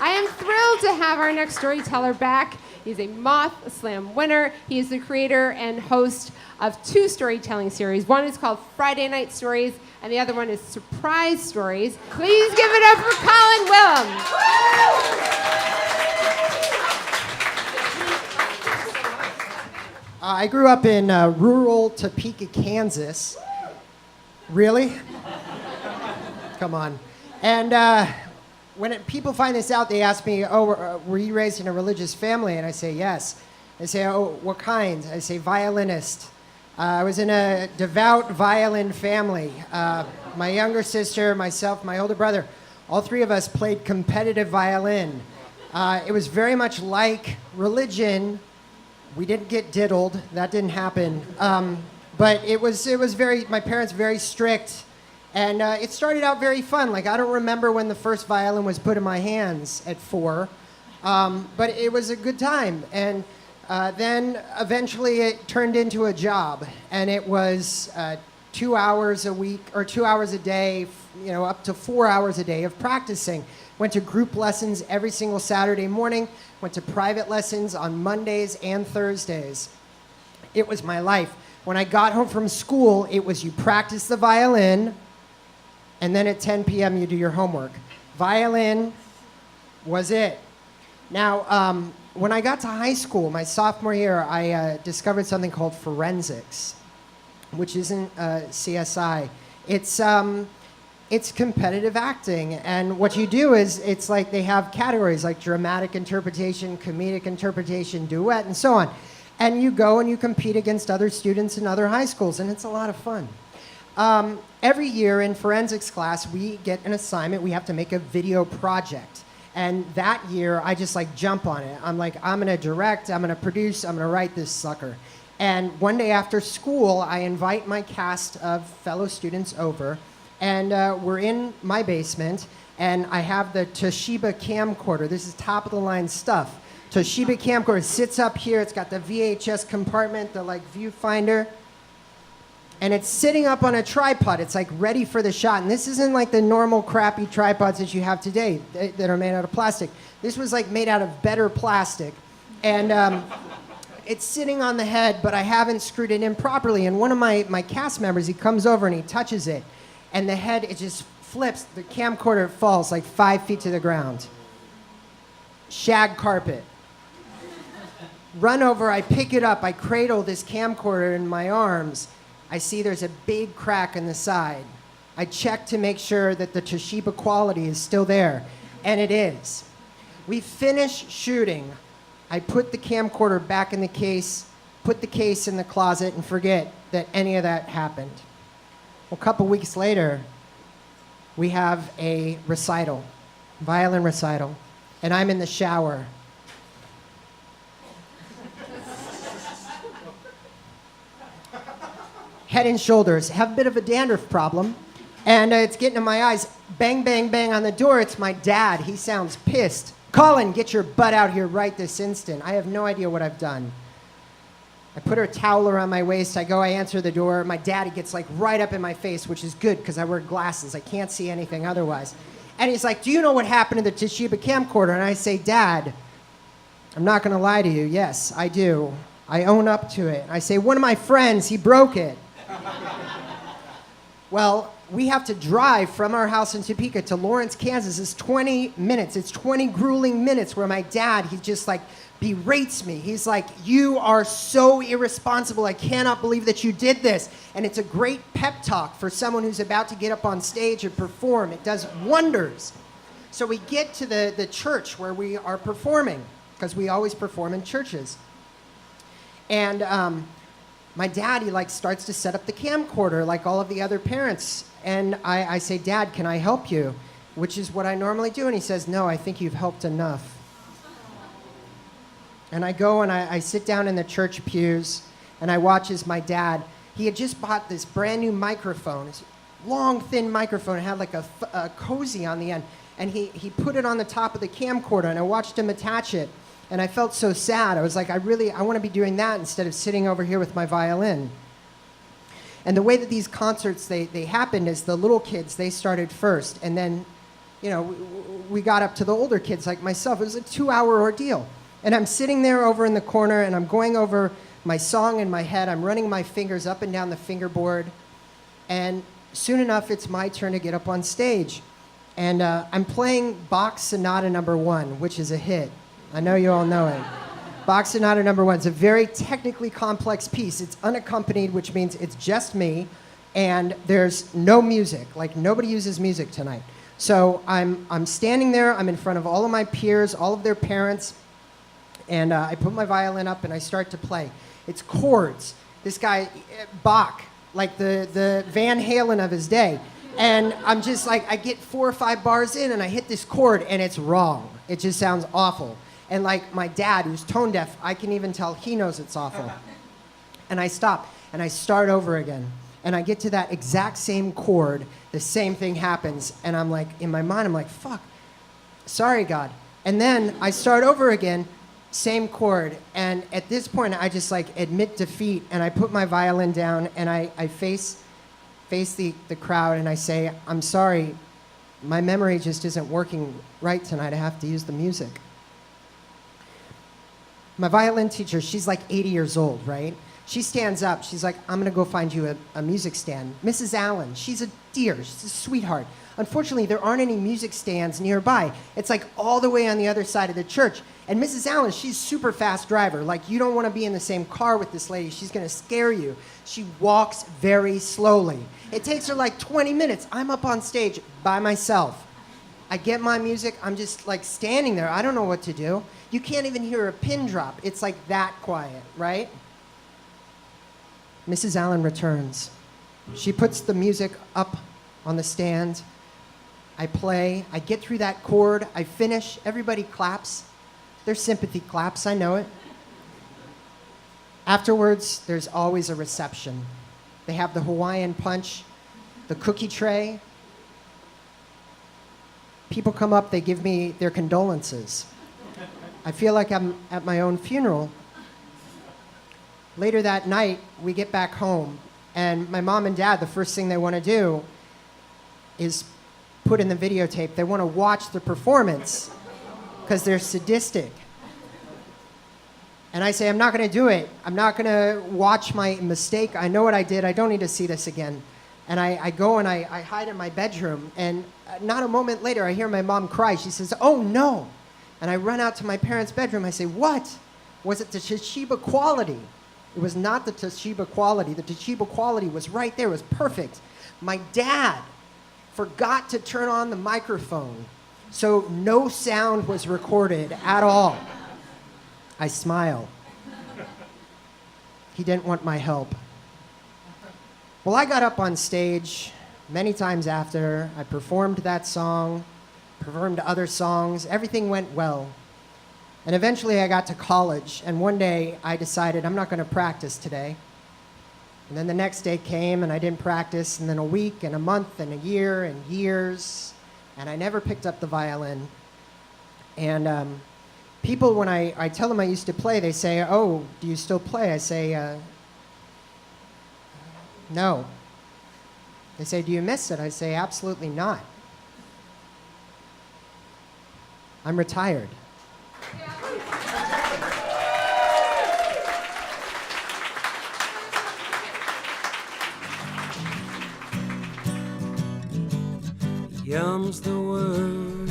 I am thrilled to have our next storyteller back. He's a Moth Slam winner. He is the creator and host of 2 storytelling series. One is called Friday Night Stories, and the other one is Surprise Stories. Please give it up for Colin Wilhm. I grew up in rural Topeka, Kansas. Really? Come on. And when people find this out, they ask me, oh, were you raised in a religious family? And I say, yes. They say, oh, what kind? I say, violinist. I was in a devout violin family. My younger sister, myself, my older brother, all 3 of us played competitive violin. It was very much like religion. We didn't get diddled. That didn't happen. But it was very, my parents very strict. And it started out very fun. Like, I don't remember when the first violin was put in my hands at 4. But it was a good time. And then eventually it turned into a job. And it was 2 hours a week, or 2 hours a day, up to 4 hours a day of practicing. Went to group lessons every single Saturday morning. Went to private lessons on Mondays and Thursdays. It was my life. When I got home from school, it was you practice the violin, and then at 10 p.m. you do your homework. Violin was it. Now, when I got to high school, my sophomore year, I discovered something called forensics, which isn't CSI. It's competitive acting, and what you do is, it's like they have categories like dramatic interpretation, comedic interpretation, duet, and so on. And you go and you compete against other students in other high schools, and it's a lot of fun. Every year in forensics class, we get an assignment. We have to make a video project. And that year, I just jump on it. I'm like, I'm gonna direct, I'm gonna produce, I'm gonna write this sucker. And one day after school, I invite my cast of fellow students over, and we're in my basement, and I have the Toshiba camcorder. This is top of the line stuff. Toshiba camcorder sits up here. It's got the VHS compartment, the viewfinder. And it's sitting up on a tripod. It's ready for the shot. And this isn't like the normal crappy tripods that you have today that are made out of plastic. This was made out of better plastic. And it's sitting on the head, but I haven't screwed it in properly. And one of my cast members, he comes over and he touches it. And the head, it just flips. The camcorder falls 5 feet to the ground. Shag carpet. Run over, I pick it up, I cradle this camcorder in my arms. I see there's a big crack in the side. I check to make sure that the Toshiba quality is still there, and it is. We finish shooting. I put the camcorder back in the case, put the case in the closet, and forget that any of that happened. Well, a couple weeks later, we have a recital, violin recital, and I'm in the shower. Head and shoulders, have a bit of a dandruff problem, and it's getting in my eyes. Bang, bang, bang on the door. It's my dad. He sounds pissed. Colin, get your butt out here right this instant. I have no idea what I've done. I put a towel around my waist. I answer the door. My daddy gets right up in my face, which is good because I wear glasses. I can't see anything otherwise. And he's like, do you know what happened to the Toshiba camcorder? And I say, Dad, I'm not going to lie to you. Yes, I do. I own up to it. I say, one of my friends, he broke it. Well, we have to drive from our house in Topeka to Lawrence, Kansas. It's 20 minutes. It's 20 grueling minutes where my dad, he just berates me. He's like, you are so irresponsible. I cannot believe that you did this. And it's a great pep talk for someone who's about to get up on stage and perform. It does wonders. So we get to the church where we are performing, because we always perform in churches. And my dad, he starts to set up the camcorder like all of the other parents. And I say, Dad, can I help you? Which is what I normally do. And he says, no, I think you've helped enough. And I go and I sit down in the church pews and I watch as my dad, he had just bought this brand new microphone, this long, thin microphone. It had a cozy on the end. And he put it on the top of the camcorder and I watched him attach it. And I felt so sad. I was like, I want to be doing that instead of sitting over here with my violin. And the way that these concerts, they happened is the little kids, they started first. And then we got up to the older kids like myself. It was a 2-hour ordeal. And I'm sitting there over in the corner, and I'm going over my song in my head. I'm running my fingers up and down the fingerboard. And soon enough, it's my turn to get up on stage. And I'm playing Bach's Sonata No. 1, which is a hit. I know you all know it. Bach's Sonata No. 1 is a very technically complex piece. It's unaccompanied, which means it's just me, and there's no music. Like, nobody uses music tonight. So I'm standing there. I'm in front of all of my peers, all of their parents, and I put my violin up, and I start to play. It's chords. This guy, Bach, like the Van Halen of his day. And I'm just like, I get 4 or 5 bars in, and I hit this chord, and it's wrong. It just sounds awful. And like my dad, who's tone deaf, I can even tell he knows it's awful. And I stop, and I start over again. And I get to that exact same chord, the same thing happens, and I'm like, in my mind, I'm like, fuck, sorry, God. And then I start over again, same chord, and at this point, I just like admit defeat, and I put my violin down, and I face the crowd, and I say, I'm sorry, my memory just isn't working right tonight. I have to use the music. My violin teacher, she's like 80 years old, right? She stands up. She's like, I'm going to go find you a music stand. Mrs. Allen, she's a dear. She's a sweetheart. Unfortunately, there aren't any music stands nearby. It's like all the way on the other side of the church. And Mrs. Allen, she's super fast driver. Like, you don't want to be in the same car with this lady. She's going to scare you. She walks very slowly. It takes her like 20 minutes. I'm up on stage by myself. I get my music. I'm just like standing there. I don't know what to do. You can't even hear a pin drop. It's like that quiet, right? Mrs. Allen returns. She puts the music up on the stand. I play. I get through that chord. I finish. Everybody claps. They're sympathy claps. I know it. Afterwards, there's always a reception. They have the Hawaiian punch, the cookie tray. People come up. They give me their condolences. I feel like I'm at my own funeral. Later that night, we get back home, and my mom and dad, the first thing they want to do is put in the videotape. They want to watch the performance because they're sadistic. And I say, I'm not going to do it. I'm not going to watch my mistake. I know what I did. I don't need to see this again. And I go and I hide in my bedroom, and not a moment later, I hear my mom cry. She says, oh, no. And I run out to my parents' bedroom. I say, what? Was it the Toshiba quality? It was not the Toshiba quality. The Toshiba quality was right there. It was perfect. My dad forgot to turn on the microphone, so no sound was recorded at all. I smile. He didn't want my help. Well, I got up on stage many times after. I performed that song, performed other songs. Everything went well. And eventually I got to college, and one day I decided I'm not going to practice today. And then the next day came, and I didn't practice, and then a week, and a month, and a year, and years, and I never picked up the violin. And people, when I tell them I used to play, they say, oh, do you still play? I say, no. They say, do you miss it? I say, absolutely not. I'm retired. Yums the word